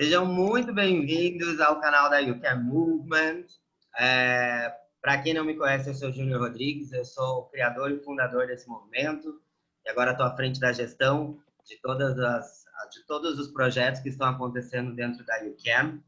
Sejam muito bem-vindos ao canal da You Can Movement. Para quem não me conhece, eu sou Júnior Rodrigues, eu sou o criador e fundador desse movimento e agora estou à frente da gestão de todos os projetos que estão acontecendo dentro da You Can.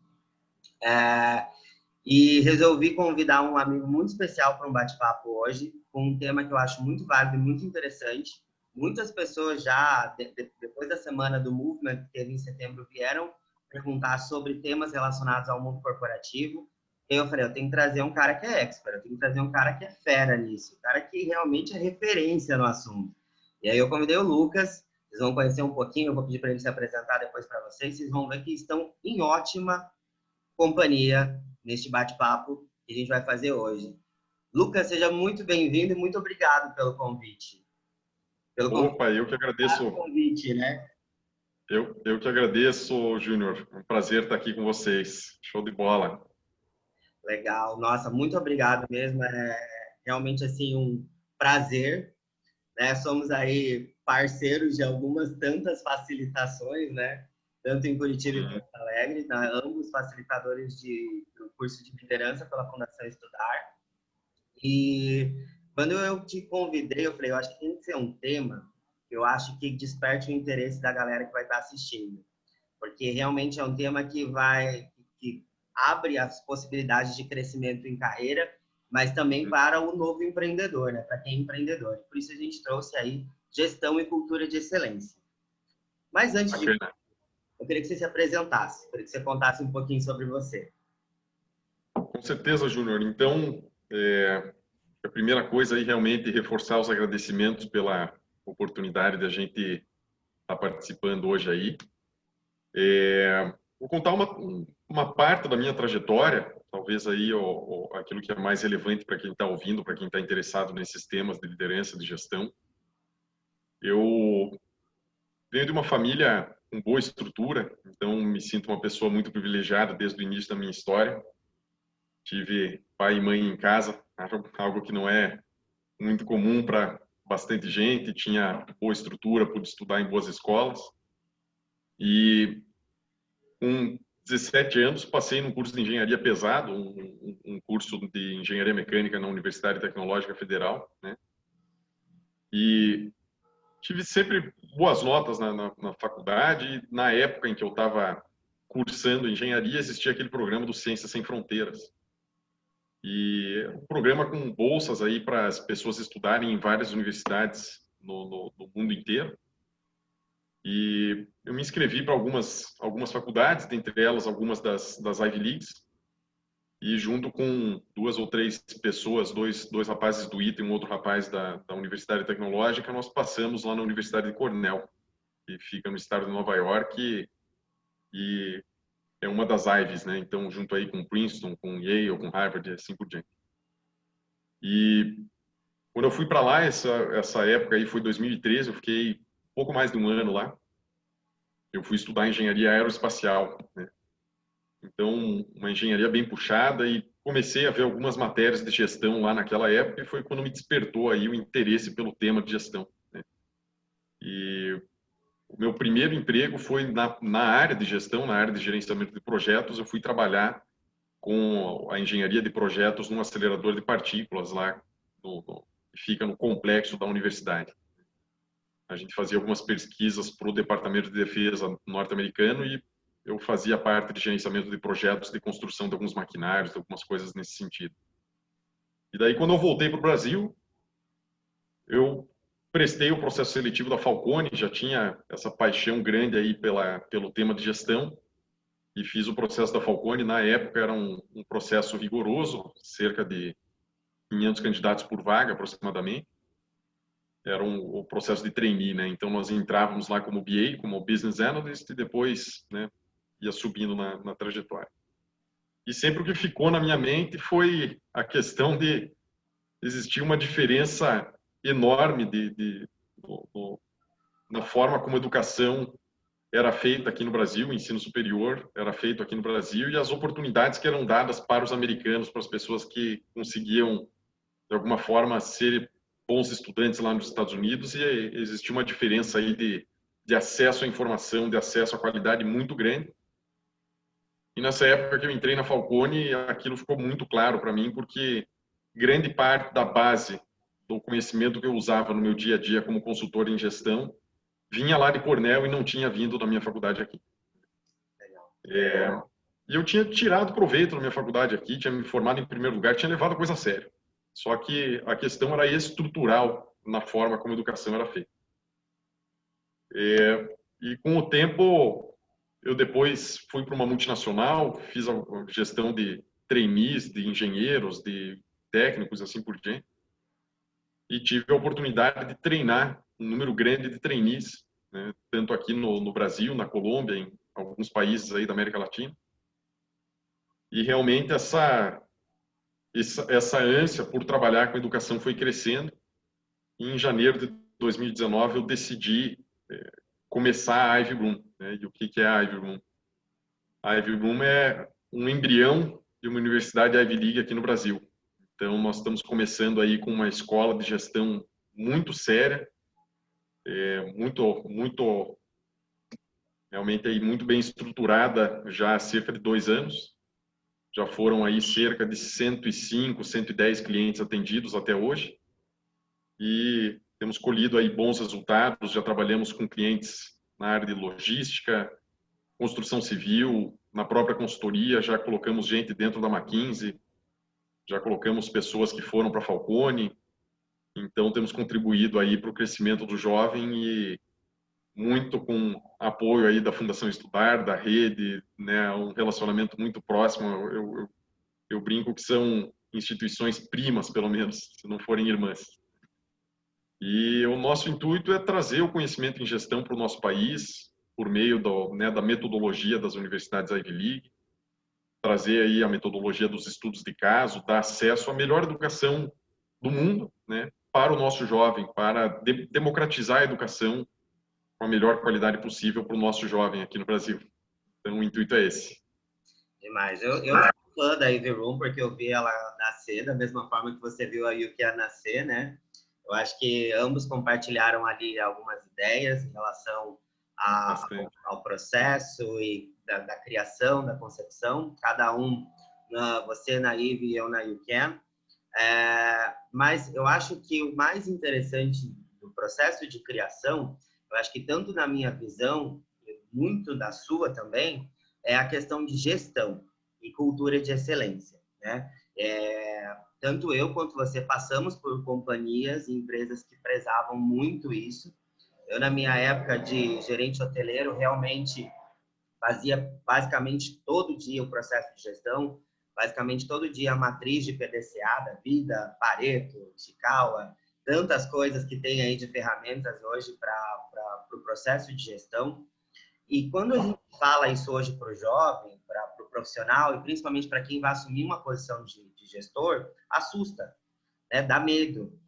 E resolvi convidar um amigo muito especial para um bate-papo hoje, com um tema que eu acho muito válido e muito interessante. Muitas pessoas já, depois da semana do Movement, que teve em setembro, vieram perguntar sobre temas relacionados ao mundo corporativo. E eu falei, eu tenho que trazer um cara que é expert, eu tenho que trazer um cara que é fera nisso, um cara que realmente é referência no assunto. E aí eu convidei o Lucas, vocês vão conhecer um pouquinho, eu vou pedir para ele se apresentar depois para vocês, vocês vão ver que estão em ótima companhia neste bate-papo que a gente vai fazer hoje. Lucas, seja muito bem-vindo e muito obrigado pelo convite. Opa, eu que agradeço. Convite, né? Eu que agradeço, Júnior. É um prazer estar aqui com vocês. Show de bola. Legal. Nossa, muito obrigado mesmo. É realmente assim um prazer, né? Somos aí parceiros de algumas tantas facilitações, né? Tanto em Curitiba e Porto Alegre, né? Ambos facilitadores do curso de liderança pela Fundação Estudar. E quando eu te convidei, eu falei, eu acho que tem que ser um tema que eu acho que desperte o interesse da galera que vai estar assistindo. Porque realmente é um tema que abre as possibilidades de crescimento em carreira, mas também para o novo empreendedor, né? Para quem é empreendedor. Por isso a gente trouxe aí gestão e cultura de excelência. Mas antes de eu queria que você se apresentasse, queria que você contasse um pouquinho sobre você. Com certeza, Júnior. Então, a primeira coisa aí realmente é reforçar os agradecimentos pela oportunidade de a gente estar participando hoje aí. Vou contar uma parte da minha trajetória, talvez aí aquilo que é mais relevante para quem está ouvindo, para quem está interessado nesses temas de liderança, de gestão. Eu venho de uma família com boa estrutura, então me sinto uma pessoa muito privilegiada desde o início da minha história. Tive pai e mãe em casa, algo que não é muito comum para bastante gente. Tinha boa estrutura, pude estudar em boas escolas. E com 17 anos passei num curso de engenharia pesado, um curso de engenharia mecânica na Universidade Tecnológica Federal, né? E tive sempre boas notas na faculdade. E na época em que eu estava cursando engenharia, existia aquele programa do Ciências Sem Fronteiras. E um programa com bolsas aí para as pessoas estudarem em várias universidades no mundo inteiro. E eu me inscrevi para algumas faculdades, dentre elas algumas das Ivy Leagues. E junto com duas ou três pessoas, dois rapazes do ITA e um outro rapaz da Universidade Tecnológica, nós passamos lá na Universidade de Cornell, que fica no estado de Nova York e é uma das Ivies, né? Então, junto aí com Princeton, com Yale, com Harvard e assim por diante. E quando eu fui para lá, essa época aí foi 2013, eu fiquei pouco mais de um ano lá. Eu fui estudar engenharia aeroespacial, né? Então, uma engenharia bem puxada, e comecei a ver algumas matérias de gestão lá naquela época, e foi quando me despertou aí o interesse pelo tema de gestão, né? E o meu primeiro emprego foi na área de gestão, na área de gerenciamento de projetos. Eu fui trabalhar com a engenharia de projetos num acelerador de partículas lá, que fica no complexo da universidade. A gente fazia algumas pesquisas para o Departamento de Defesa norte-americano e eu fazia parte de gerenciamento de projetos de construção de alguns maquinários, de algumas coisas nesse sentido. E daí, quando eu voltei para o Brasil, eu prestei o processo seletivo da Falcone, já tinha essa paixão grande aí pelo tema de gestão, e fiz o processo da Falcone. Na época era um processo rigoroso, cerca de 500 candidatos por vaga, aproximadamente. Era o processo de trainee, né? Então, nós entrávamos lá como BA, como Business Analyst, e depois, né, ia subindo na trajetória. E sempre o que ficou na minha mente foi a questão de existir uma diferença enorme na forma como a educação era feita aqui no Brasil, o ensino superior era feito aqui no Brasil, e as oportunidades que eram dadas para os americanos, para as pessoas que conseguiam, de alguma forma, ser bons estudantes lá nos Estados Unidos. E existia uma diferença aí de acesso à informação, de acesso à qualidade muito grande. E nessa época que eu entrei na Falcone, aquilo ficou muito claro para mim, porque grande parte da base do conhecimento que eu usava no meu dia a dia como consultor em gestão vinha lá de Cornell e não tinha vindo da minha faculdade aqui. E eu tinha tirado proveito da minha faculdade aqui, tinha me formado em primeiro lugar, tinha levado a coisa a sério. Só que a questão era estrutural na forma como a educação era feita. E com o tempo, eu depois fui para uma multinacional, fiz a gestão de trainees, de engenheiros, de técnicos, assim por diante, e tive a oportunidade de treinar um número grande de trainees, né, tanto aqui no Brasil, na Colômbia, em alguns países aí da América Latina. E realmente essa ânsia por trabalhar com educação foi crescendo. E em janeiro de 2019 eu decidi começar a Ivy Room. Né? E o que é a Ivy Room? A Ivy Room é um embrião de uma universidade Ivy League aqui no Brasil. Então nós estamos começando aí com uma escola de gestão muito séria, realmente aí muito bem estruturada já há cerca de 2 anos. Já foram aí cerca de 105, 110 clientes atendidos até hoje. E temos colhido aí bons resultados. Já trabalhamos com clientes na área de logística, construção civil, na própria consultoria, já colocamos gente dentro da McKinsey, já colocamos pessoas que foram para a Falcone. Então, temos contribuído aí para o crescimento do jovem e muito com apoio aí da Fundação Estudar, da rede, né, um relacionamento muito próximo. Eu brinco que são instituições primas, pelo menos, se não forem irmãs. E o nosso intuito é trazer o conhecimento em gestão para o nosso país, por meio da metodologia das universidades Ivy League, trazer aí a metodologia dos estudos de caso, dar acesso à melhor educação do mundo, né, para o nosso jovem, para democratizar a educação com a melhor qualidade possível para o nosso jovem aqui no Brasil. Então, o intuito é esse. Demais. Eu sou fã da Ivy Room porque eu vi ela nascer da mesma forma que você viu a Yukia nascer, né? Eu acho que ambos compartilharam ali algumas ideias em relação ao processo e da criação, da concepção, cada um, você na Ivy e eu na Yukia. Mas eu acho que o mais interessante do processo de criação, eu acho que tanto na minha visão, muito da sua também, é a questão de gestão e cultura de excelência, né? Tanto eu quanto você passamos por companhias e empresas que prezavam muito isso. Eu, na minha época de gerente hoteleiro, realmente fazia basicamente todo dia o processo de gestão, basicamente todo dia a matriz de PDCA da vida, Pareto, Chikawa, tantas coisas que tem aí de ferramentas hoje para o processo de gestão. E quando a gente fala isso hoje para o jovem, para o profissional, e principalmente para quem vai assumir uma posição de gestor, assusta, né? Dá medo.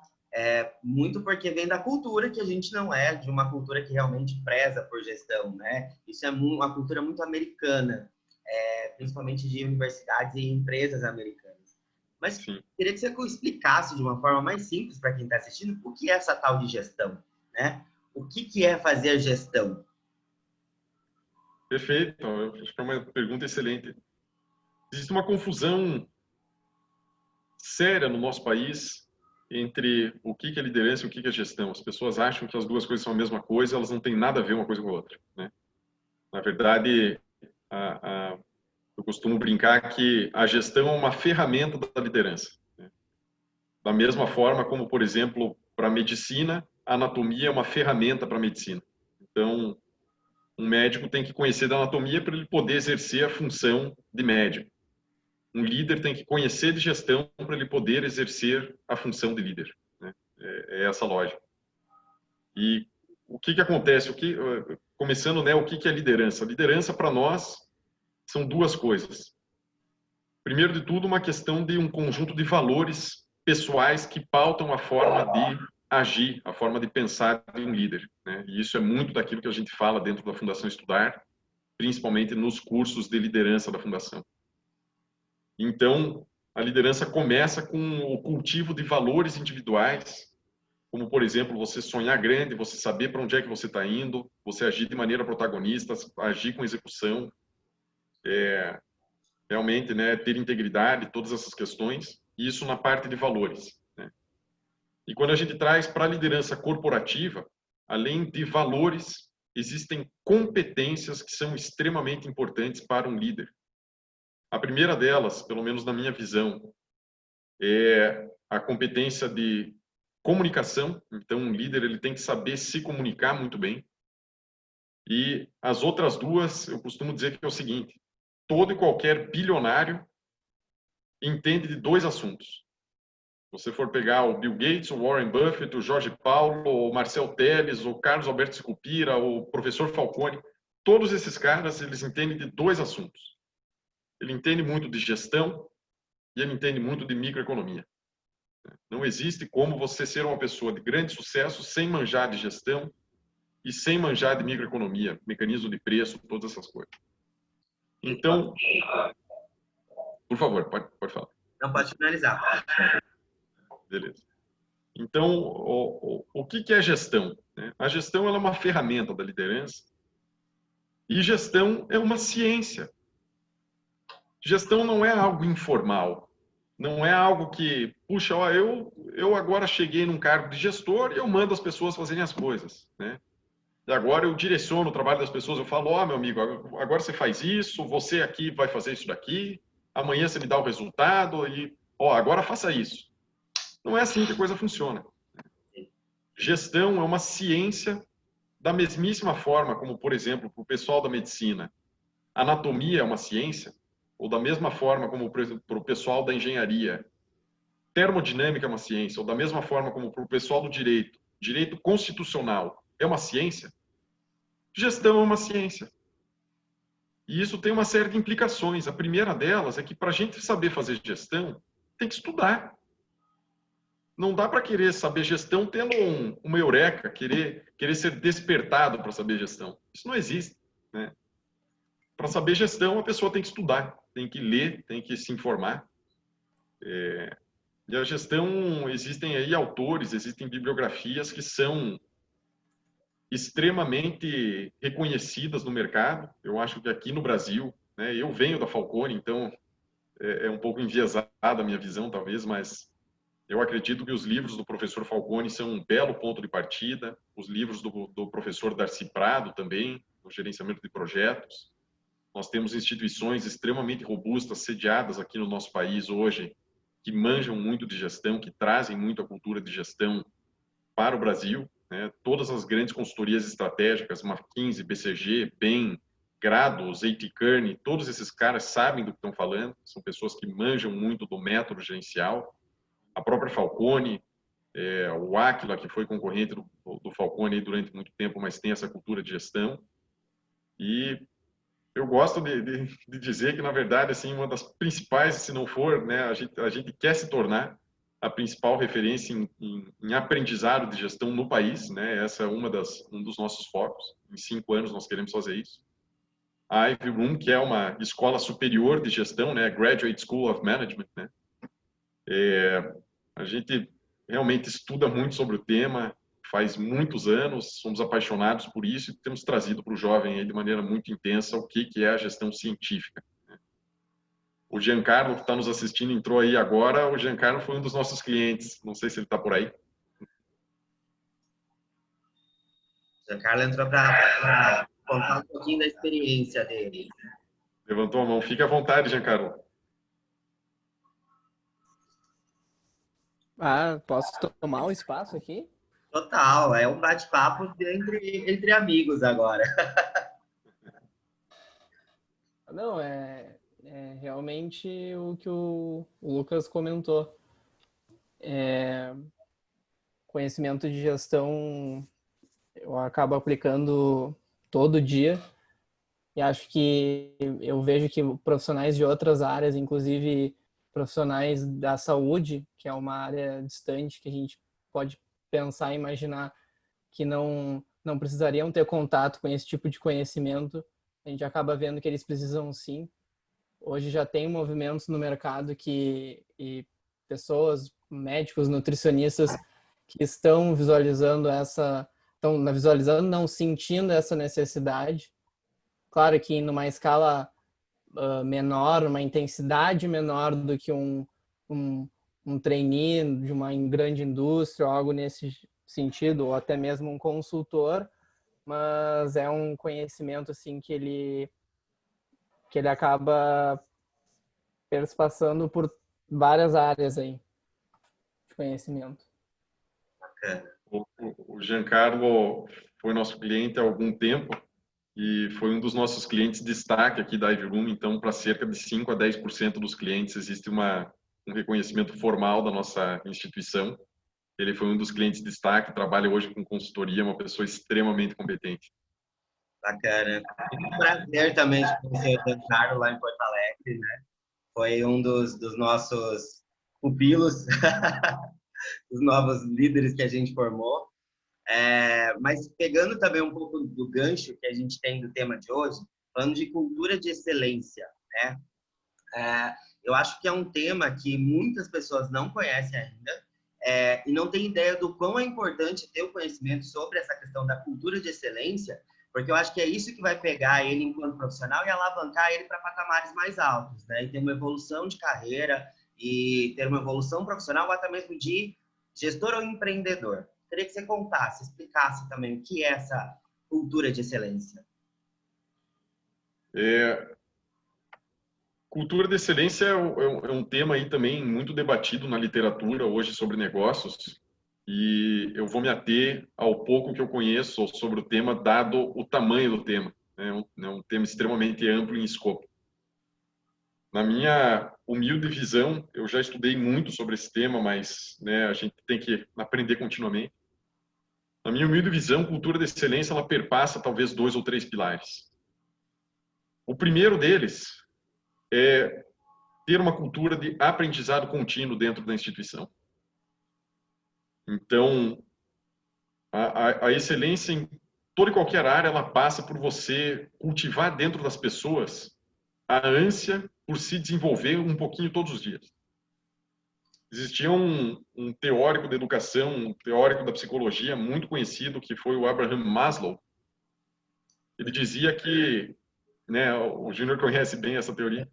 Muito porque vem da cultura que a gente não é, de uma cultura que realmente preza por gestão, né? Isso é uma cultura muito americana, principalmente de universidades e empresas americanas. Mas queria que você explicasse de uma forma mais simples para quem está assistindo o que é essa tal de gestão, né? O que é fazer gestão? Perfeito, acho que é uma pergunta excelente. Existe uma confusão séria no nosso país entre o que é liderança e o que é gestão. As pessoas acham que as duas coisas são a mesma coisa, elas não têm nada a ver uma coisa com a outra, né? Na verdade, eu costumo brincar que a gestão é uma ferramenta da liderança, né? Da mesma forma como, por exemplo, para a medicina, a anatomia é uma ferramenta para a medicina. Então, um médico tem que conhecer da anatomia para ele poder exercer a função de médico. Um líder tem que conhecer de gestão para ele poder exercer a função de líder, né? É essa a lógica. E o que acontece? Começando, né, o que é liderança? Liderança, para nós, são duas coisas. Primeiro de tudo, uma questão de um conjunto de valores pessoais que pautam a forma de agir, a forma de pensar de um líder, né? E isso é muito daquilo que a gente fala dentro da Fundação Estudar, principalmente nos cursos de liderança da Fundação. Então, a liderança começa com o cultivo de valores individuais, como, por exemplo, você sonhar grande, você saber para onde é que você está indo, você agir de maneira protagonista, agir com execução, realmente, né, ter integridade, todas essas questões, e isso na parte de valores, né? E quando a gente traz para a liderança corporativa, além de valores, existem competências que são extremamente importantes para um líder. A primeira delas, pelo menos na minha visão, é a competência de comunicação. Então, um líder ele tem que saber se comunicar muito bem. E as outras duas, eu costumo dizer que é o seguinte: todo e qualquer bilionário entende de dois assuntos. Se você for pegar o Bill Gates, o Warren Buffett, o Jorge Paulo, o Marcel Telles, o Carlos Alberto Scupira, o professor Falcone, todos esses caras, eles entendem de dois assuntos. Ele entende muito de gestão e ele entende muito de microeconomia. Não existe como você ser uma pessoa de grande sucesso sem manjar de gestão e sem manjar de microeconomia, mecanismo de preço, todas essas coisas. Então, por favor, pode falar. Não, pode finalizar. Beleza. Então, o que é gestão? A gestão ela é uma ferramenta da liderança e gestão é uma ciência. Gestão não é algo informal. Não é algo que, puxa, ó, eu agora cheguei num cargo de gestor e eu mando as pessoas fazerem as coisas, né? E agora eu direciono o trabalho das pessoas, eu falo, ó, meu amigo, agora você faz isso, você aqui vai fazer isso daqui, amanhã você me dá o resultado e, ó, agora faça isso. Não é assim que a coisa funciona. Gestão é uma ciência da mesmíssima forma como, por exemplo, para o pessoal da medicina, anatomia é uma ciência, ou da mesma forma como para o pessoal da engenharia, termodinâmica é uma ciência, ou da mesma forma como para o pessoal do direito, direito constitucional é uma ciência, gestão é uma ciência. E isso tem uma série de implicações. A primeira delas é que para a gente saber fazer gestão, tem que estudar. Não dá para querer saber gestão tendo uma eureka, querer ser despertado para saber gestão. Isso não existe, né? Para saber gestão, a pessoa tem que estudar, tem que ler, tem que se informar. E a gestão, existem aí autores, existem bibliografias que são extremamente reconhecidas no mercado. Eu acho que aqui no Brasil, né, eu venho da Falcone, então é um pouco enviesada a minha visão, talvez, mas eu acredito que os livros do professor Falcone são um belo ponto de partida, os livros do professor Darcy Prado também, no gerenciamento de projetos. Nós temos instituições extremamente robustas, sediadas aqui no nosso país hoje, que manjam muito de gestão, que trazem muito a cultura de gestão para o Brasil, né? Todas as grandes consultorias estratégicas, McKinsey, BCG, Bain, Grados, A.T. Kearney, todos esses caras sabem do que estão falando, são pessoas que manjam muito do método gerencial. A própria Falcone, o Aquila, que foi concorrente do Falcone durante muito tempo, mas tem essa cultura de gestão. E eu gosto de dizer que, na verdade, assim, uma das principais, se não for, né, a gente quer se tornar a principal referência em aprendizado de gestão no país, né? Essa é um dos nossos focos. Em 5 anos nós queremos fazer isso. A Ivy Room, que é uma escola superior de gestão, né? Graduate School of Management, né? A gente realmente estuda muito sobre o tema, faz muitos anos, somos apaixonados por isso e temos trazido para o jovem aí de maneira muito intensa o que é a gestão científica. O Giancarlo, que está nos assistindo, entrou aí agora. O Giancarlo foi um dos nossos clientes. Não sei se ele está por aí. O Giancarlo entrou para contar um pouquinho da experiência dele. Levantou a mão. Fique à vontade, Giancarlo. Posso tomar um espaço aqui? Total, é um bate-papo entre amigos agora. Não, é realmente o que o Lucas comentou. Conhecimento de gestão eu acabo aplicando todo dia e acho que eu vejo que profissionais de outras áreas, inclusive profissionais da saúde, que é uma área distante que a gente pode pensar e imaginar que não precisariam ter contato com esse tipo de conhecimento, a gente acaba vendo que eles precisam sim. Hoje já tem movimentos no mercado e pessoas, médicos, nutricionistas que estão visualizando não, sentindo essa necessidade. Claro que numa escala menor, uma intensidade menor do que um trainee de uma grande indústria ou algo nesse sentido, ou até mesmo um consultor, mas é um conhecimento assim que ele acaba perspassando por várias áreas aí de conhecimento. O Giancarlo foi nosso cliente há algum tempo e foi um dos nossos clientes de destaque aqui da Ivy Room. Então, para cerca de 5 a 10% dos clientes existe um reconhecimento formal da nossa instituição. Ele foi um dos clientes de destaque, trabalha hoje com consultoria, uma pessoa extremamente competente. Bacana. Um prazer também de conhecer o Giancarlo lá em Porto Alegre, né? Foi um dos nossos pupilos, os novos líderes que a gente formou. Mas pegando também um pouco do gancho que a gente tem do tema de hoje, falando de cultura de excelência, né? Eu acho que é um tema que muitas pessoas não conhecem ainda, e não têm ideia do quão é importante ter o conhecimento sobre essa questão da cultura de excelência, porque eu acho que é isso que vai pegar ele enquanto profissional e alavancar ele para patamares mais altos, né? E ter uma evolução de carreira e ter uma evolução profissional, ou até mesmo de gestor ou empreendedor. Queria que você contasse, explicasse também o que é essa cultura de excelência. Cultura de excelência é um tema aí também muito debatido na literatura hoje sobre negócios, e eu vou me ater ao pouco que eu conheço sobre o tema, dado o tamanho do tema. É um tema extremamente amplo em escopo. Na minha humilde visão, eu já estudei muito sobre esse tema, mas né, a gente tem que aprender continuamente. Na minha humilde visão, cultura de excelência, ela perpassa talvez 2 ou 3 pilares. O primeiro deles é ter uma cultura de aprendizado contínuo dentro da instituição. Então, a excelência em toda e qualquer área, ela passa por você cultivar dentro das pessoas a ânsia por se desenvolver um pouquinho todos os dias. Existia um teórico da educação, um teórico da psicologia muito conhecido, que foi o Abraham Maslow. Ele dizia que, né, o Júnior conhece bem essa teoria,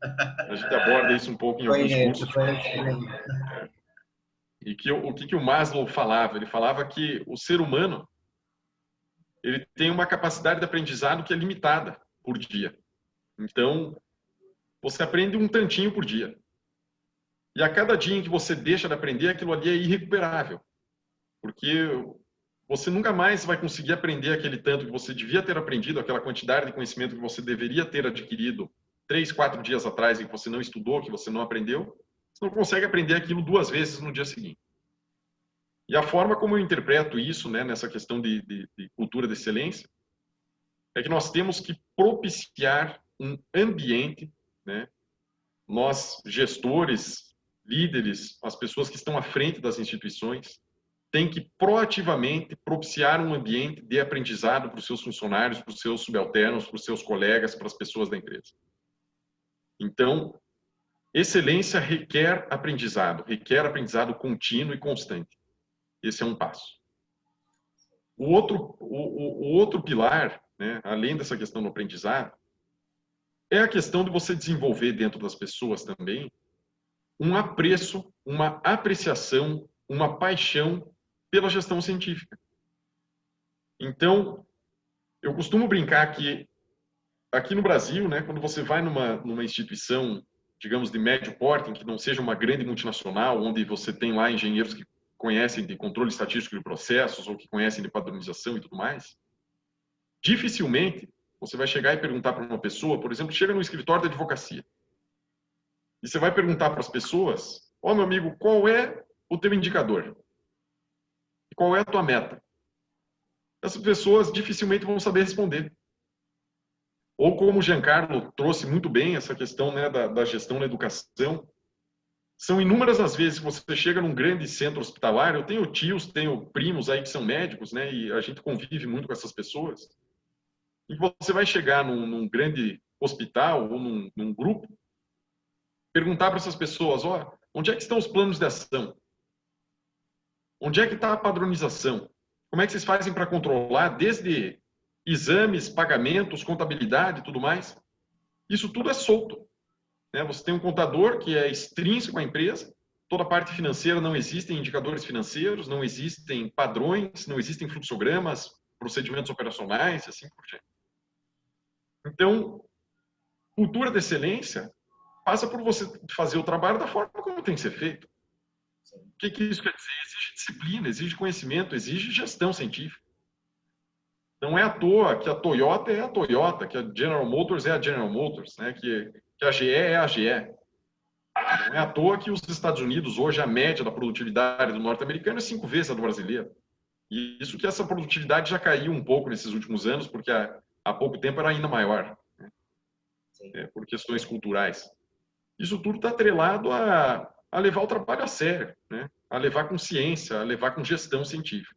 a gente aborda isso um pouco em alguns cursos. E o que o Maslow falava? Ele falava que o ser humano ele tem uma capacidade de aprendizado que é limitada por dia. Então, você aprende um tantinho por dia. E a cada dia em que você deixa de aprender, aquilo ali é irrecuperável. Porque você nunca mais vai conseguir aprender aquele tanto que você devia ter aprendido, aquela quantidade de conhecimento que você deveria ter adquirido 3, 4 dias atrás, em que você não estudou, que você não aprendeu. Você não consegue aprender aquilo 2 vezes no dia seguinte. E a forma como eu interpreto isso, né, nessa questão de cultura de excelência, é que nós temos que propiciar um ambiente, né, nós, gestores, líderes, as pessoas que estão à frente das instituições, têm que proativamente propiciar um ambiente de aprendizado para os seus funcionários, para os seus subalternos, para os seus colegas, para as pessoas da empresa. Então, excelência requer aprendizado contínuo e constante. Esse é um passo. O outro pilar, né, além dessa questão do aprendizado, é a questão de você desenvolver dentro das pessoas também um apreço, uma apreciação, uma paixão pela gestão científica. Então, eu costumo brincar que aqui no Brasil, né, quando você vai numa instituição, digamos, de médio porte, que não seja uma grande multinacional, onde você tem lá engenheiros que conhecem de controle estatístico de processos ou que conhecem de padronização e tudo mais, dificilmente você vai chegar e perguntar para uma pessoa, por exemplo, chega no escritório de advocacia, e você vai perguntar para as pessoas, ó, meu amigo, qual é o teu indicador? E qual é a tua meta? Essas pessoas dificilmente vão saber responder. Ou como o Giancarlo trouxe muito bem essa questão, né, da gestão na educação, são inúmeras as vezes que você chega num grande centro hospitalar, eu tenho tios, tenho primos aí que são médicos, né, e a gente convive muito com essas pessoas, e você vai chegar num grande hospital ou num grupo, perguntar para essas pessoas, ó, onde é que estão os planos de ação? Onde é que está a padronização? Como é que vocês fazem para controlar, desde exames, pagamentos, contabilidade e tudo mais? Isso tudo é solto. né? Você tem um contador que é extrínseco à empresa, toda a parte financeira, não existem indicadores financeiros, não existem padrões, não existem fluxogramas, procedimentos operacionais, assim por diante. Então, cultura de excelência passa por você fazer o trabalho da forma como tem que ser feito. O que isso quer dizer? Exige disciplina, exige conhecimento, exige gestão científica. Não é à toa que a Toyota é a Toyota, que a General Motors é a General Motors, né? Que a GE é a GE. Não é à toa que os Estados Unidos, hoje, a média da produtividade do norte-americano é 5 vezes a do brasileiro. E isso que essa produtividade já caiu um pouco nesses últimos anos, porque há pouco tempo era ainda maior, né? Por questões culturais. Isso tudo está atrelado a levar o trabalho a sério, né? A levar com ciência, a levar com gestão científica.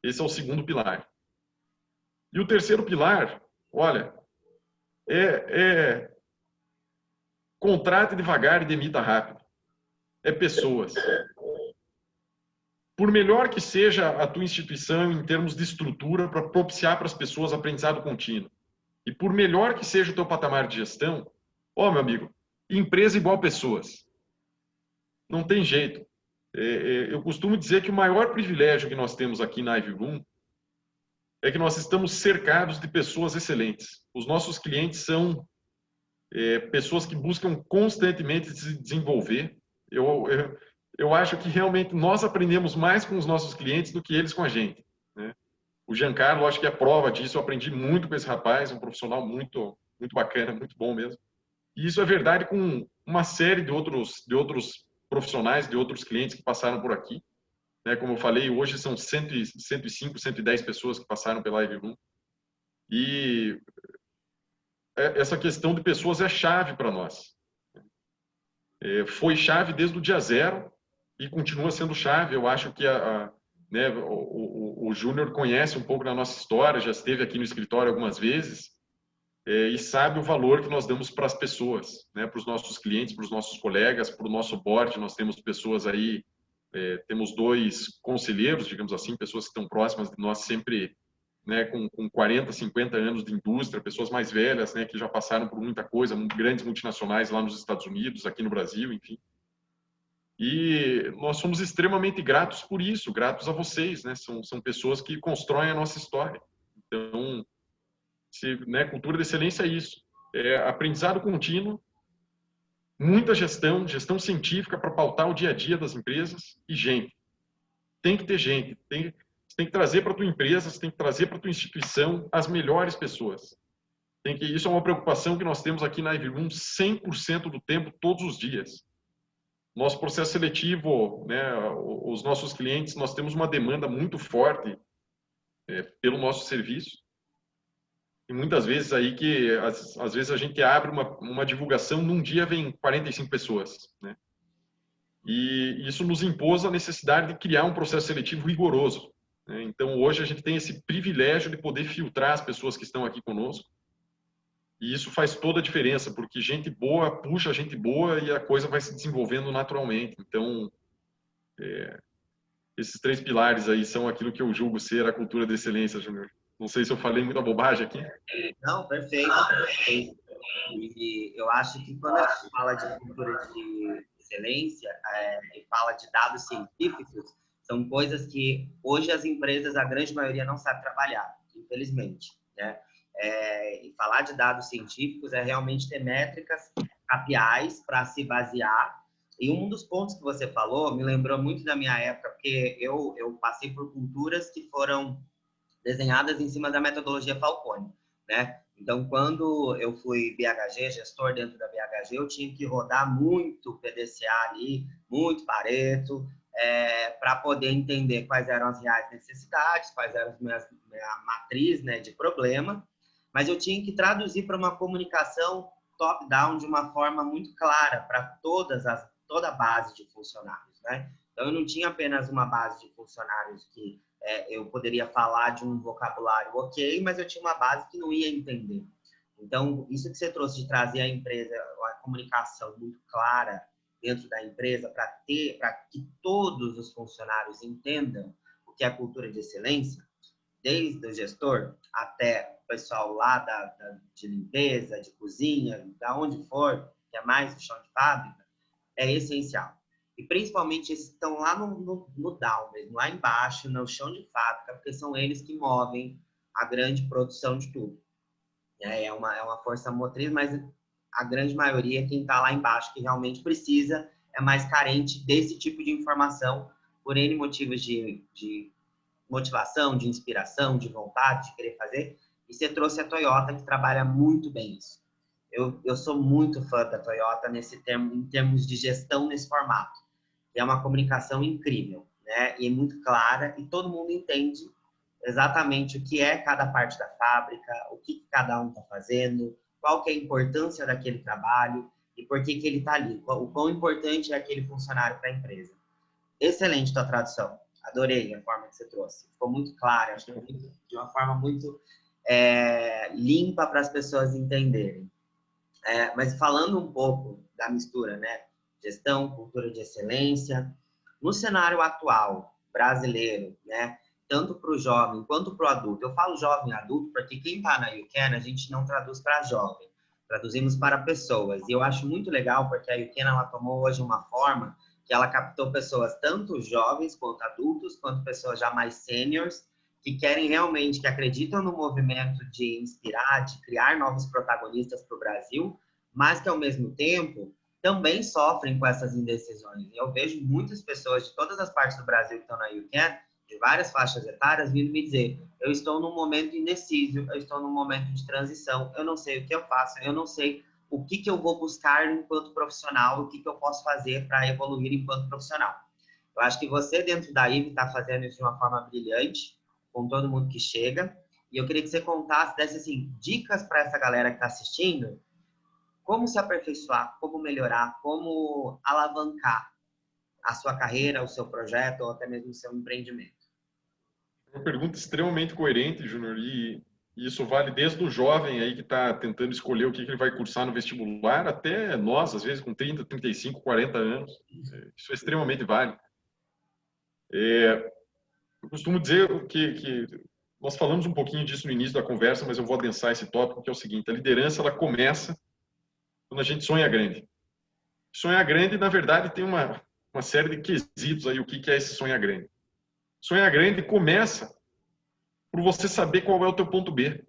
Esse é o segundo pilar. E o terceiro pilar, olha, contrate devagar e demita rápido. É pessoas. Por melhor que seja a tua instituição em termos de estrutura para propiciar para as pessoas aprendizado contínuo, e por melhor que seja o teu patamar de gestão, meu amigo, empresa igual pessoas. Não tem jeito. Eu costumo dizer que o maior privilégio que nós temos aqui na Ivy Room é que nós estamos cercados de pessoas excelentes. Os nossos clientes são pessoas que buscam constantemente se desenvolver. Eu acho que realmente nós aprendemos mais com os nossos clientes do que eles com a gente, né? O Giancarlo, acho que é prova disso. Eu aprendi muito com esse rapaz, um profissional muito, muito bacana, muito bom mesmo. E isso é verdade com uma série de outros profissionais, de outros clientes que passaram por aqui, né? Como eu falei, hoje são 105, 110 pessoas que passaram pela Ivy Room. E essa questão de pessoas é chave para nós. Foi chave desde o dia zero e continua sendo chave. Eu acho que né, o Júnior conhece um pouco da nossa história, já esteve aqui no escritório algumas vezes, e sabe o valor que nós damos para as pessoas, né, para os nossos clientes, para os nossos colegas, para o nosso board. Nós temos pessoas aí, temos 2 conselheiros, digamos assim, pessoas que estão próximas de nós sempre, né, com 40, 50 anos de indústria, pessoas mais velhas, né, que já passaram por muita coisa, grandes multinacionais lá nos Estados Unidos, aqui no Brasil, enfim. E nós somos extremamente gratos por isso, gratos a vocês, né? São pessoas que constroem a nossa história. Então, né, cultura de excelência é isso. É aprendizado contínuo, muita gestão científica para pautar o dia a dia das empresas e gente. Tem que ter gente, você tem que trazer para a tua empresa, você tem que trazer para a tua instituição as melhores pessoas. Isso é uma preocupação que nós temos aqui na Ivy Room 100% do tempo, todos os dias. Nosso processo seletivo, né, os nossos clientes, nós temos uma demanda muito forte pelo nosso serviço. E muitas vezes aí que, às vezes a gente abre uma divulgação, num dia vem 45 pessoas, né? E isso nos impôs a necessidade de criar um processo seletivo rigoroso, né? Então, hoje a gente tem esse privilégio de poder filtrar as pessoas que estão aqui conosco. E isso faz toda a diferença, porque gente boa puxa gente boa e a coisa vai se desenvolvendo naturalmente. Então, esses 3 pilares aí são aquilo que eu julgo ser a cultura de excelência, Júnior. Não sei se eu falei muita bobagem aqui. Não, perfeito, perfeito. E eu acho que quando a gente fala de cultura de excelência e fala de dados científicos, são coisas que hoje as empresas, a grande maioria, não sabe trabalhar, infelizmente, né? E falar de dados científicos é realmente ter métricas, KPIs para se basear. E um dos pontos que você falou me lembrou muito da minha época, porque eu passei por culturas que foram desenhadas em cima da metodologia Falcone, né? Então, quando eu fui BHG, gestor dentro da BHG, eu tinha que rodar muito PDCA ali, muito Pareto, para poder entender quais eram as reais necessidades, quais eram as minha matriz, né, de problema, mas eu tinha que traduzir para uma comunicação top-down de uma forma muito clara para toda a base de funcionários, né? Então, eu não tinha apenas uma base de funcionários que eu poderia falar de um vocabulário ok, mas eu tinha uma base que não ia entender. Então, isso que você trouxe de trazer a empresa, a comunicação muito clara dentro da empresa para que todos os funcionários entendam o que é a cultura de excelência, desde o gestor até o pessoal lá de limpeza, de cozinha, da onde for, que é mais o chão de fábrica, é essencial. E principalmente esses que estão lá no down mesmo, lá embaixo, no chão de fábrica, porque são eles que movem a grande produção de tudo. É uma força motriz, mas a grande maioria, quem está lá embaixo, que realmente precisa, é mais carente desse tipo de informação, por N motivos de motivação, de inspiração, de vontade, de querer fazer. E você trouxe a Toyota, que trabalha muito bem isso. Eu sou muito fã da Toyota em termos de gestão nesse formato. É uma comunicação incrível, né? E é muito clara, e todo mundo entende exatamente o que é cada parte da fábrica, o que cada um está fazendo, qual que é a importância daquele trabalho e por que ele está ali, o quão importante é aquele funcionário para a empresa. Excelente tua tradução, adorei a forma que você trouxe, ficou muito clara, acho que de uma forma muito limpa para as pessoas entenderem. Mas falando um pouco da mistura, né? Gestão, cultura de excelência, no cenário atual brasileiro, né? Tanto para o jovem quanto para o adulto. Eu falo jovem e adulto porque quem está na UCAN, a gente não traduz para jovem, traduzimos para pessoas. E eu acho muito legal porque a UCAN, ela tomou hoje uma forma que ela captou pessoas tanto jovens quanto adultos, quanto pessoas já mais sêniores, que querem realmente, que acreditam no movimento de inspirar, de criar novos protagonistas para o Brasil, mas que, ao mesmo tempo, também sofrem com essas indecisões. E eu vejo muitas pessoas de todas as partes do Brasil que estão na UCAN, de várias faixas etárias, vindo me dizer: eu estou num momento indeciso, eu estou num momento de transição, eu não sei o que eu faço, eu não sei o que eu vou buscar enquanto profissional, o que eu posso fazer para evoluir enquanto profissional. Eu acho que você, dentro da IVE, está fazendo isso de uma forma brilhante, com todo mundo que chega, e eu queria que você contasse, desse assim, dicas para essa galera que está assistindo, como se aperfeiçoar, como melhorar, como alavancar a sua carreira, o seu projeto ou até mesmo o seu empreendimento. Uma pergunta extremamente coerente, Júnior, e isso vale desde o jovem aí que está tentando escolher o que ele vai cursar no vestibular, até nós, às vezes com 30, 35, 40 anos. Isso é extremamente válido. Eu costumo dizer que nós falamos um pouquinho disso no início da conversa, mas eu vou adensar esse tópico, que é o seguinte: a liderança ela começa quando a gente sonha grande. Sonhar grande, na verdade, tem uma série de quesitos aí, o que é esse sonhar grande. Sonhar grande começa por você saber qual é o teu ponto B.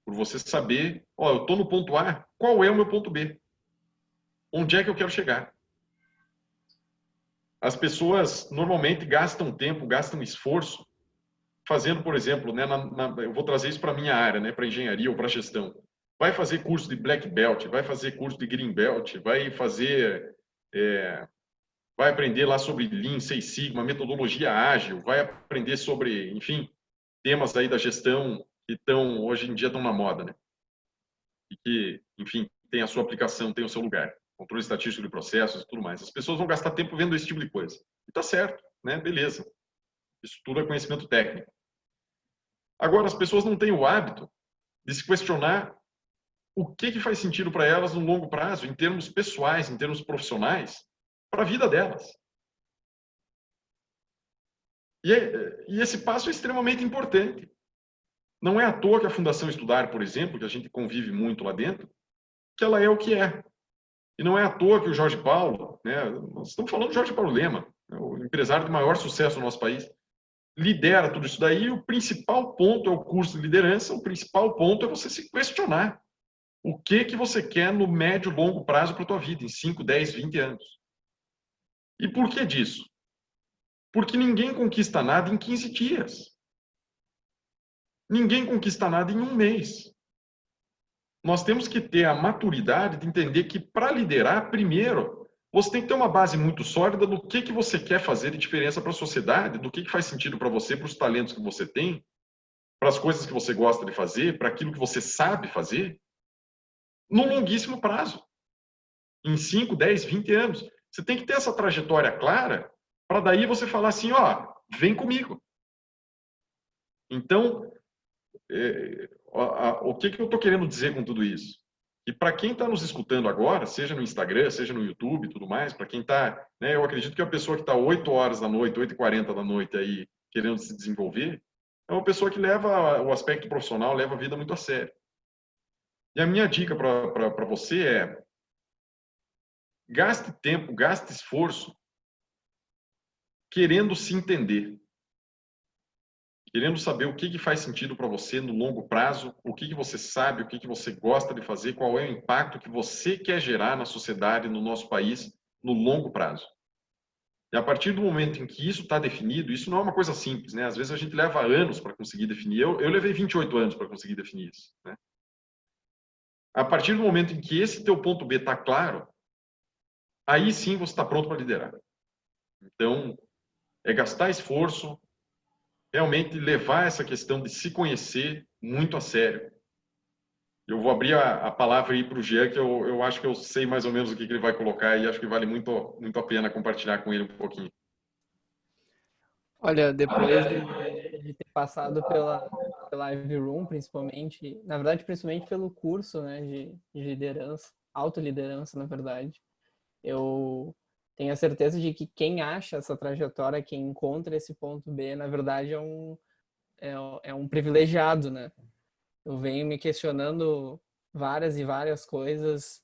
Por você saber, ó, eu estou no ponto A, qual é o meu ponto B? Onde é que eu quero chegar? As pessoas normalmente gastam tempo, gastam esforço fazendo, por exemplo, né, eu vou trazer isso para a minha área, né, para engenharia ou para gestão. Vai fazer curso de Black Belt, vai fazer curso de Green Belt, vai fazer, vai aprender lá sobre Lean, Six Sigma, metodologia ágil, vai aprender sobre, enfim, temas aí da gestão que estão, hoje em dia, estão na moda, né? E que, enfim, tem a sua aplicação, tem o seu lugar. Controle estatístico de processos e tudo mais. As pessoas vão gastar tempo vendo esse tipo de coisa. E tá certo, né? Beleza. Isso tudo é conhecimento técnico. Agora, as pessoas não têm o hábito de se questionar o que faz sentido para elas no longo prazo, em termos pessoais, em termos profissionais, para a vida delas. E esse passo é extremamente importante. Não é à toa que a Fundação Estudar, por exemplo, que a gente convive muito lá dentro, que ela é o que é. E não é à toa que o Jorge Paulo, né, nós estamos falando do Jorge Paulo Lema, né, o empresário de maior sucesso no nosso país, lidera tudo isso daí. O principal ponto é o curso de liderança, o principal ponto é você se questionar. O que você quer no médio e longo prazo para a tua vida, em 5, 10, 20 anos. E por que disso? Porque ninguém conquista nada em 15 dias. Ninguém conquista nada em um mês. Nós temos que ter a maturidade de entender que, para liderar, primeiro, você tem que ter uma base muito sólida do que você quer fazer de diferença para a sociedade, do que faz sentido para você, para os talentos que você tem, para as coisas que você gosta de fazer, para aquilo que você sabe fazer, no longuíssimo prazo. Em 5, 10, 20 anos. Você tem que ter essa trajetória clara para daí você falar assim, ó, vem comigo. Então, o que eu estou querendo dizer com tudo isso? E para quem está nos escutando agora, seja no Instagram, seja no YouTube e tudo mais, para quem está, né, eu acredito que a pessoa que está 8 horas da noite, 8h40 da noite aí, querendo se desenvolver, é uma pessoa que leva o aspecto profissional, leva a vida muito a sério. E a minha dica para você é, gaste tempo, gaste esforço querendo se entender, querendo saber o que faz sentido para você no longo prazo, o que você sabe, o que você gosta de fazer, qual é o impacto que você quer gerar na sociedade, no nosso país, no longo prazo. E a partir do momento em que isso está definido, isso não é uma coisa simples, né? Às vezes a gente leva anos para conseguir definir. Eu levei 28 anos para conseguir definir isso, né? A partir do momento em que esse teu ponto B está claro, aí sim você está pronto para liderar. Então, é gastar esforço, realmente levar essa questão de se conhecer muito a sério. Eu vou abrir a palavra aí para o Jean, que eu acho que eu sei mais ou menos o que ele vai colocar e acho que vale muito, muito a pena compartilhar com ele um pouquinho. Olha, depois de ter passado pela Ivy Room, principalmente, na verdade, principalmente pelo curso, né, de liderança, autoliderança, na verdade, eu tenho a certeza de que quem acha essa trajetória, quem encontra esse ponto B, na verdade, é um privilegiado, né? Eu venho me questionando várias e várias coisas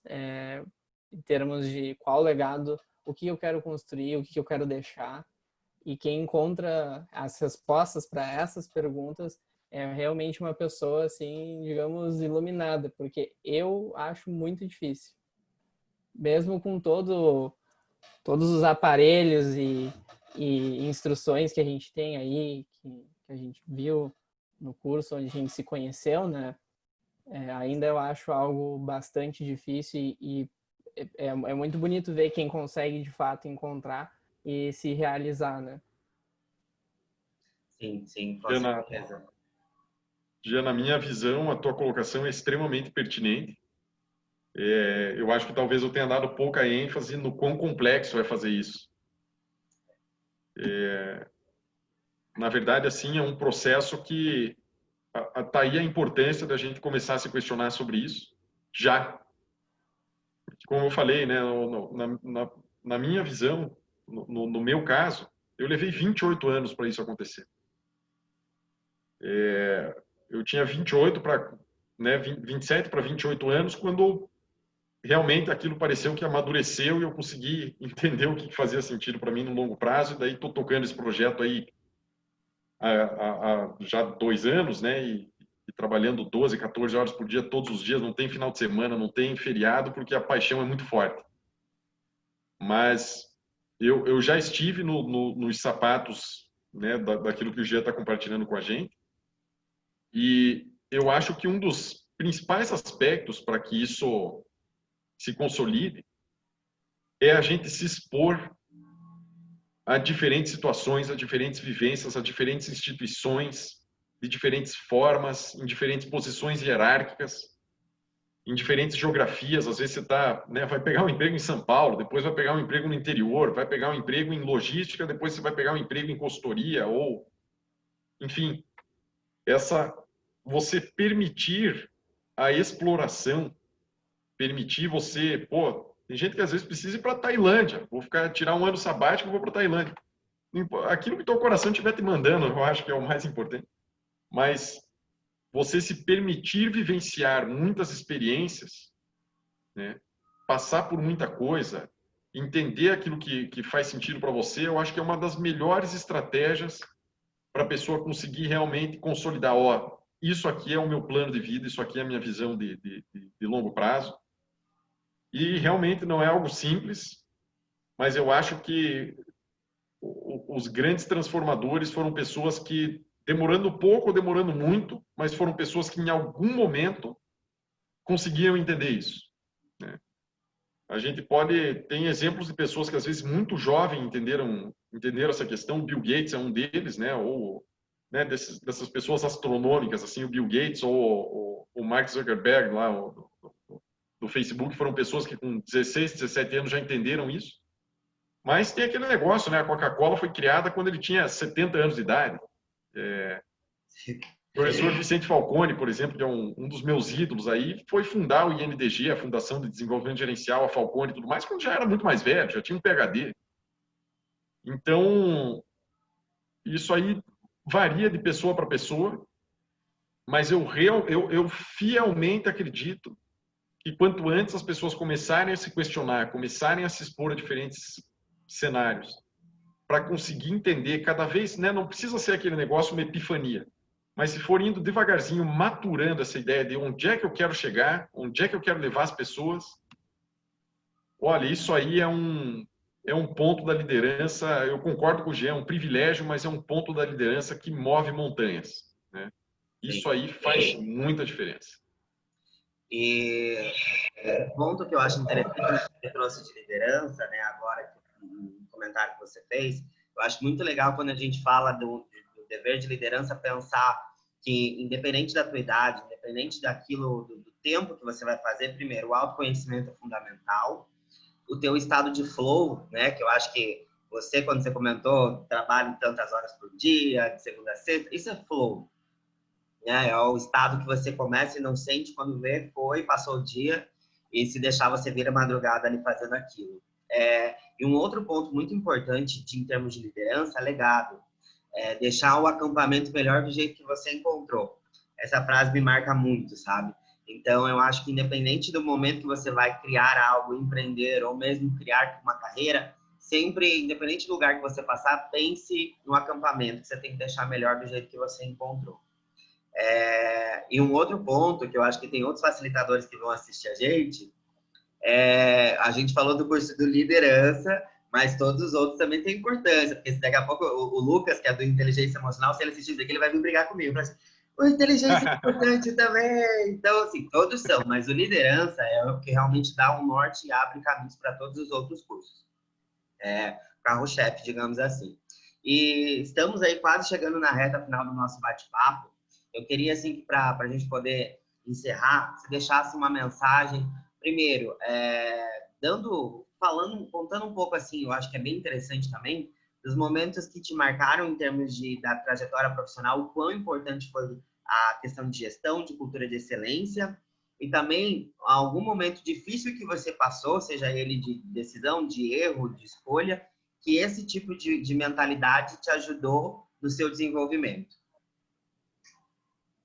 em termos de qual legado, o que eu quero construir, o que eu quero deixar. E quem encontra as respostas para essas perguntas é realmente uma pessoa, assim, digamos, iluminada, porque eu acho muito difícil. Mesmo com todos os aparelhos e instruções que a gente tem aí, que a gente viu no curso onde a gente se conheceu, né? Ainda eu acho algo bastante difícil e é muito bonito ver quem consegue, de fato, encontrar e se realizar, né? Sim, com Já certeza. na minha visão, a tua colocação é extremamente pertinente. Eu acho que talvez eu tenha dado pouca ênfase no quão complexo é fazer isso. Na verdade, assim, é um processo que tá aí a importância da gente começar a se questionar sobre isso já. Porque, como eu falei, né, na minha visão, no meu caso, eu levei 28 anos para isso acontecer. Eu tinha 28 para, né, 27 para 28 anos quando realmente aquilo pareceu que amadureceu e eu consegui entender o que fazia sentido para mim no longo prazo. E daí estou tocando esse projeto aí há já 2 anos, né? E trabalhando 12, 14 horas por dia, todos os dias, não tem final de semana, não tem feriado, porque a paixão é muito forte. Mas eu já estive nos sapatos, né, daquilo que o Gia está compartilhando com a gente, e eu acho que um dos principais aspectos para que isso se consolide é a gente se expor a diferentes situações, a diferentes vivências, a diferentes instituições, de diferentes formas, em diferentes posições hierárquicas, em diferentes geografias. Às vezes você né, vai pegar um emprego em São Paulo, depois vai pegar um emprego no interior, vai pegar um emprego em logística, depois você vai pegar um emprego em consultoria, ou, enfim, você permitir a exploração, permitir você, tem gente que às vezes precisa ir para a Tailândia, tirar um ano sabático e vou para a Tailândia. Aquilo que teu coração estiver te mandando, eu acho que é o mais importante. Mas você se permitir vivenciar muitas experiências, né? Passar por muita coisa, entender aquilo que faz sentido para você, eu acho que é uma das melhores estratégias para a pessoa conseguir realmente consolidar, isso aqui é o meu plano de vida, isso aqui é a minha visão de longo prazo. E realmente não é algo simples, mas eu acho que os grandes transformadores foram pessoas que, demorando pouco ou demorando muito, mas foram pessoas que em algum momento conseguiam entender isso, né? A gente tem exemplos de pessoas que às vezes muito jovens entenderam essa questão. O Bill Gates é um deles, né? Ou, né, dessas pessoas astronômicas, assim, o Bill Gates ou o Mark Zuckerberg lá do Facebook, foram pessoas que com 16, 17 anos já entenderam isso. Mas tem aquele negócio, né? A Coca-Cola foi criada quando ele tinha 70 anos de idade. O professor Vicente Falcone, por exemplo, que é um dos meus ídolos aí, foi fundar o INDG, a Fundação de Desenvolvimento Gerencial, a Falcone e tudo mais, quando já era muito mais velho, já tinha um PhD. Então, isso aí varia de pessoa para pessoa, mas eu fielmente acredito que quanto antes as pessoas começarem a se questionar, começarem a se expor a diferentes cenários, para conseguir entender cada vez, né, não precisa ser aquele negócio, uma epifania, mas se for indo devagarzinho, maturando essa ideia de onde é que eu quero chegar, onde é que eu quero levar as pessoas, olha, isso aí é um ponto da liderança, eu concordo com o Jean, é um privilégio, mas é um ponto da liderança que move montanhas, né? Isso aí faz muita diferença. E um ponto que eu acho interessante que você trouxe de liderança, né, agora, um comentário que você fez, eu acho muito legal quando a gente fala do dever de liderança, pensar que, independente da tua idade, independente daquilo, do tempo que você vai fazer, primeiro, o autoconhecimento é fundamental, o teu estado de flow, né, que eu acho que você, quando você comentou, trabalha tantas horas por dia, de segunda a sexta, isso é flow. É o estado que você começa e não sente, quando vê, passou o dia, e se deixar você vira madrugada ali fazendo aquilo. E um outro ponto muito importante em termos de liderança é legado. Deixar o acampamento melhor do jeito que você encontrou. Essa frase me marca muito, sabe? Então, eu acho que independente do momento que você vai criar algo, empreender, ou mesmo criar uma carreira, sempre, independente do lugar que você passar, pense no acampamento, que você tem que deixar melhor do jeito que você encontrou. E um outro ponto, que eu acho que tem outros facilitadores que vão assistir a gente falou do curso do liderança, mas todos os outros também têm importância, porque se daqui a pouco o Lucas, que é do inteligência emocional, se ele assistir isso aqui, ele vai vir brigar comigo. Mas, o inteligência é importante também. Então, assim, todos são, mas o liderança é o que realmente dá um norte e abre caminhos para todos os outros cursos. Carro-chefe, digamos assim. E estamos aí quase chegando na reta final do nosso bate-papo. Eu queria, assim, para a gente poder encerrar, se deixasse uma mensagem, primeiro, contando um pouco, assim, eu acho que é bem interessante também, dos momentos que te marcaram em termos da trajetória profissional, o quão importante foi a questão de gestão, de cultura de excelência, e também algum momento difícil que você passou, seja ele de decisão, de erro, de escolha, que esse tipo de mentalidade te ajudou no seu desenvolvimento.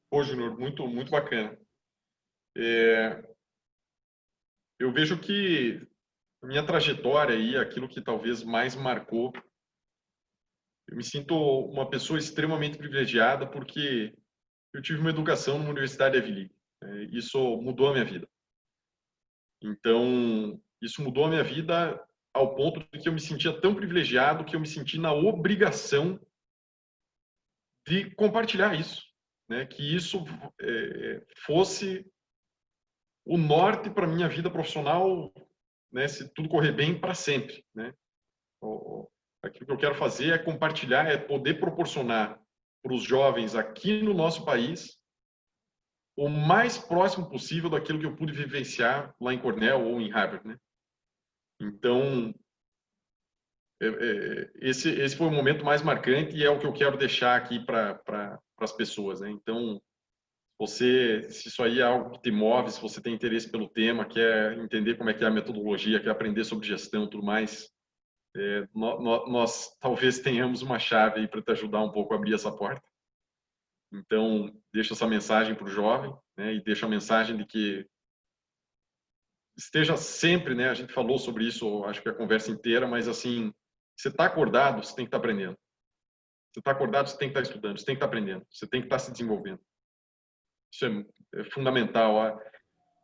Pô, Júnior, muito, muito bacana. Eu vejo que a minha trajetória aí, aquilo que talvez mais marcou, eu me sinto uma pessoa extremamente privilegiada porque eu tive uma educação numa universidade Ivy League. Isso mudou a minha vida. Então, isso mudou a minha vida ao ponto de que eu me sentia tão privilegiado que eu me senti na obrigação de compartilhar isso, né? Que isso fosse o norte para minha vida profissional, né? Se tudo correr bem, para sempre, né? Aquilo que eu quero fazer é compartilhar, é poder proporcionar para os jovens aqui no nosso país o mais próximo possível daquilo que eu pude vivenciar lá em Cornell ou em Harvard, né? Então, esse foi o momento mais marcante e é o que eu quero deixar aqui para as pessoas, né? Então, se isso aí é algo que te move, se você tem interesse pelo tema, quer entender como é que é a metodologia, quer aprender sobre gestão e tudo mais, nós talvez tenhamos uma chave aí para te ajudar um pouco a abrir essa porta. Então, deixa essa mensagem para o jovem, né? E deixa a mensagem de que esteja sempre, né? A gente falou sobre isso, acho que a conversa inteira, mas assim, você está acordado, você tem que estar aprendendo. Você está acordado, você tem que estar estudando, você tem que estar aprendendo, você tem que estar se desenvolvendo. Isso é fundamental.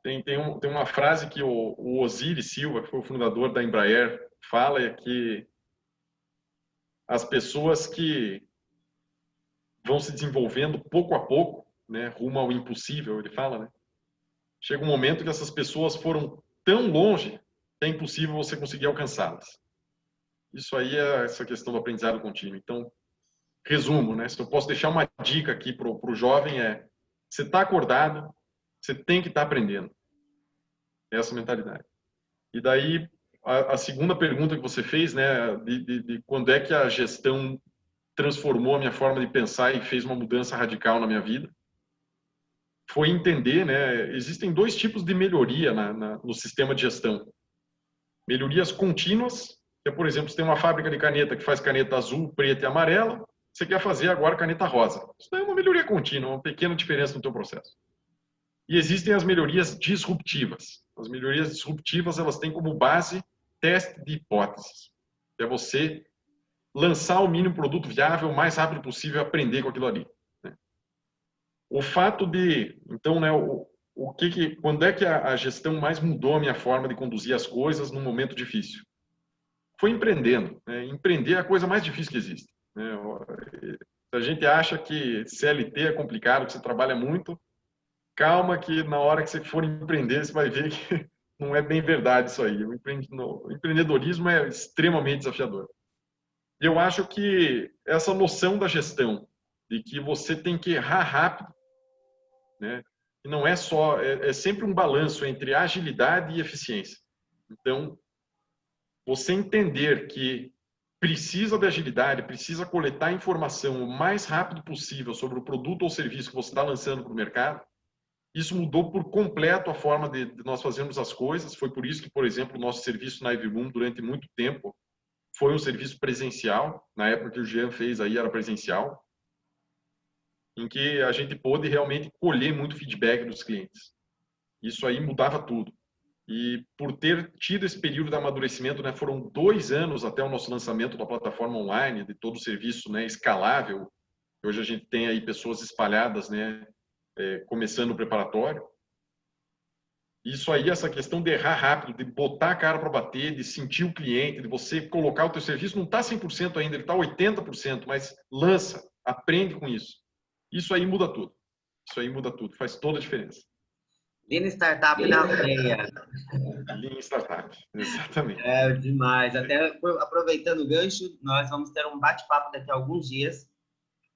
Tem uma frase que o Osiris Silva, que foi o fundador da Embraer, fala, é que as pessoas que vão se desenvolvendo pouco a pouco, né, rumo ao impossível, ele fala, né? Chega um momento que essas pessoas foram tão longe que é impossível você conseguir alcançá-las. Isso aí é essa questão do aprendizado contínuo. Então, resumo, né? Se eu posso deixar uma dica aqui para o jovem você está acordado, você tem que estar aprendendo. Essa mentalidade. E daí, a segunda pergunta que você fez, né, de quando é que a gestão transformou a minha forma de pensar e fez uma mudança radical na minha vida, foi entender, né, existem dois tipos de melhoria no sistema de gestão. Melhorias contínuas, que é, por exemplo, você tem uma fábrica de caneta que faz caneta azul, preta e amarela, você quer fazer agora caneta rosa. Isso é uma melhoria contínua, uma pequena diferença no teu processo. E existem as melhorias disruptivas. As melhorias disruptivas, elas têm como base teste de hipóteses. Que é você lançar o mínimo produto viável o mais rápido possível e aprender com aquilo ali. Né? O fato de, então, né, quando é que a gestão mais mudou a minha forma de conduzir as coisas num momento difícil? Foi empreendendo. Né? Empreender é a coisa mais difícil que existe. Né? Se a gente acha que CLT é complicado, que você trabalha muito, calma que na hora que você for empreender, você vai ver que não é bem verdade isso aí. O empreendedorismo é extremamente desafiador. E eu acho que essa noção da gestão, de que você tem que errar rápido, né? E não é só, é sempre um balanço entre agilidade e eficiência. Então, você entender que precisa de agilidade, precisa coletar informação o mais rápido possível sobre o produto ou serviço que você está lançando para o mercado, isso mudou por completo a forma de nós fazermos as coisas. Foi por isso que, por exemplo, o nosso serviço na Ivy-Room, durante muito tempo, foi um serviço presencial. Na época que o Jean fez aí, era presencial, em que a gente pôde realmente colher muito feedback dos clientes. Isso aí mudava tudo. E por ter tido esse período de amadurecimento, né, foram 2 anos até o nosso lançamento da plataforma online, de todo o serviço, né, escalável. Hoje a gente tem aí pessoas espalhadas, né, começando o preparatório. Isso aí, essa questão de errar rápido, de botar a cara para bater, de sentir o cliente, de você colocar o teu serviço, não está 100% ainda, ele está 80%, mas lança, aprende com isso. Isso aí muda tudo. Isso aí muda tudo, faz toda a diferença. Lean Startup na veia. Lean Startup, exatamente. É demais. Até aproveitando o gancho, nós vamos ter um bate-papo daqui a alguns dias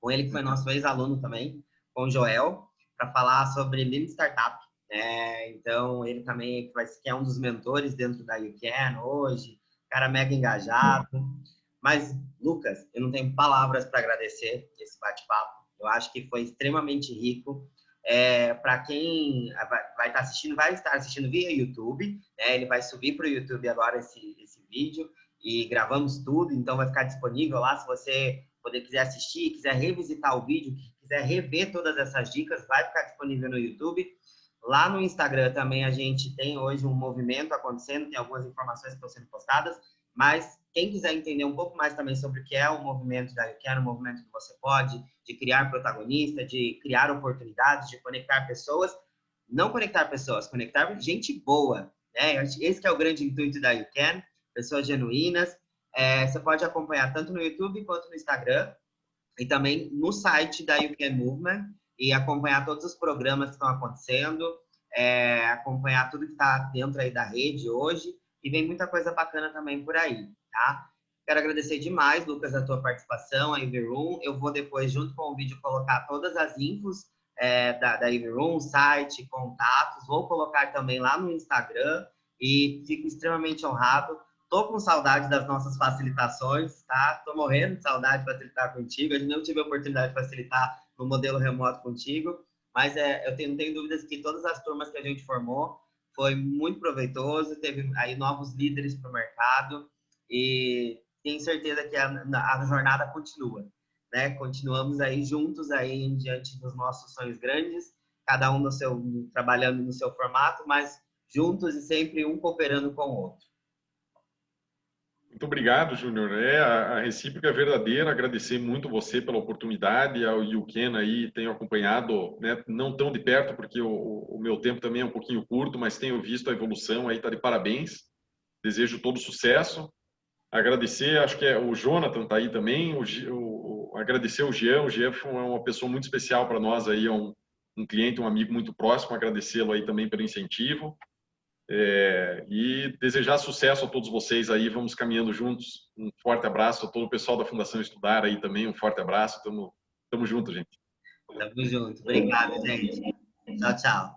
com ele, que foi nosso ex-aluno também, com o Joel, para falar sobre Lean Startup. Então, ele também que é um dos mentores dentro da YouCan hoje, cara mega engajado. Mas, Lucas, eu não tenho palavras para agradecer esse bate-papo. Eu acho que foi extremamente rico. Para quem vai estar assistindo via YouTube, né? Ele vai subir para o YouTube agora esse vídeo e gravamos tudo, então vai ficar disponível lá. Se você quiser assistir, quiser revisitar o vídeo, quiser rever todas essas dicas, vai ficar disponível no YouTube. Lá no Instagram também a gente tem hoje um movimento acontecendo, tem algumas informações que estão sendo postadas, mas quem quiser entender um pouco mais também sobre o que é o movimento da YouCan, o movimento que você pode, de criar protagonista, de criar oportunidades, de conectar pessoas, não conectar pessoas, conectar gente boa, né? Esse que é o grande intuito da YouCan, pessoas genuínas. Você pode acompanhar tanto no YouTube quanto no Instagram e também no site da YouCan Movement e acompanhar todos os programas que estão acontecendo, acompanhar tudo que está dentro aí da rede hoje. E vem muita coisa bacana também por aí, tá? Quero agradecer demais, Lucas, a tua participação, a Ivy-Room. Eu vou depois, junto com o vídeo, colocar todas as infos da Ivy-Room, site, contatos. Vou colocar também lá no Instagram e fico extremamente honrado. Tô com saudade das nossas facilitações, tá? Tô morrendo de saudade de facilitar contigo. A gente não tive a oportunidade de facilitar no modelo remoto contigo, mas eu não tenho dúvidas que todas as turmas que a gente formou foi muito proveitoso, teve aí novos líderes para o mercado e tenho certeza que a jornada continua, né? Continuamos aí juntos aí diante dos nossos sonhos grandes, cada um trabalhando no seu formato, mas juntos e sempre um cooperando com o outro. Muito obrigado, Júnior. A recíproca é verdadeira. Agradecer muito você pela oportunidade. Ao YouCan aí tenho acompanhado, né, não tão de perto, porque o meu tempo também é um pouquinho curto, mas tenho visto a evolução aí, tá de parabéns. Desejo todo sucesso. Agradecer, acho que o Jonathan tá aí também. Agradecer o Jean. O Jean é uma pessoa muito especial para nós aí, é um cliente, um amigo muito próximo. Agradecê-lo aí também pelo incentivo. E desejar sucesso a todos vocês aí, vamos caminhando juntos. Um forte abraço a todo o pessoal da Fundação Estudar aí também, um forte abraço, tamo junto, gente. Tamo junto, obrigado, gente. Tchau, tchau.